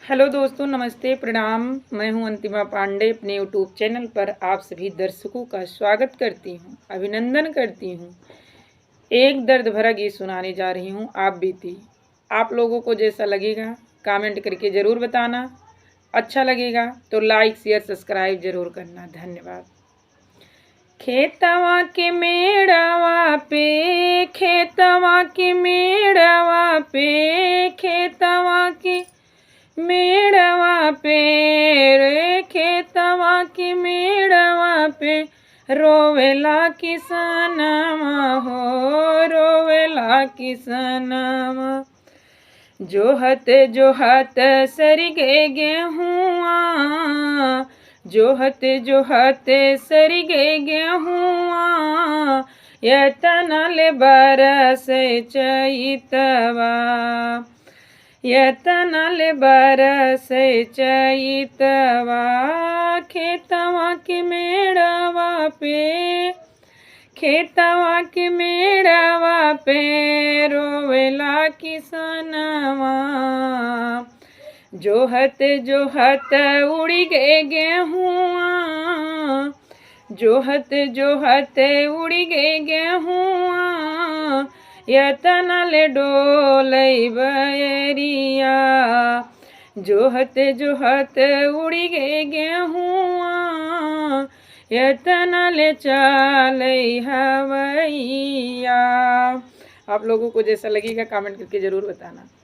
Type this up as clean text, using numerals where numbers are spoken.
Hello दोस्तों, नमस्ते, प्रणाम। मैं हूं अंतिमा पांडे। अपने यूट्यूब चैनल पर आप सभी दर्शकों का स्वागत करती हूं, अभिनंदन करती हूं। एक दर्द भरा गीत सुनाने जा रही हूं, आप बीती। आप लोगों को जैसा लगेगा कमेंट करके ज़रूर बताना। अच्छा लगेगा तो लाइक शेयर सब्सक्राइब ज़रूर करना। धन्यवाद। खेतवा के मेड़वा पे, खेतवा के मेड़वा पे, खेतवा के मेड़वा पे रे, खेतवा के मेड़वा पे रोवेला किसनवा हो, रोवेला किसनवा। जोहत जोहत सरी गे गेहुआ, जोहत जोहत सरी गे गेहुआ, यतनल बरस चैतवा, यतनल बरस चैतवा। खेतवा के मेड़वा पे, खेतवा के मेड़वा पे रोवेला किसनवा। जोहत जोहत उड़ी गे गेहुआ, जोहत जोहत उड़ी गे गेहुआ, यतनल डोलै बयरिया। जोहत जोहत उड़ी गे गेहुआ, यतनल चलै हवैया। आप लोगों को जैसा लगेगा कमेंट करके ज़रूर बताना।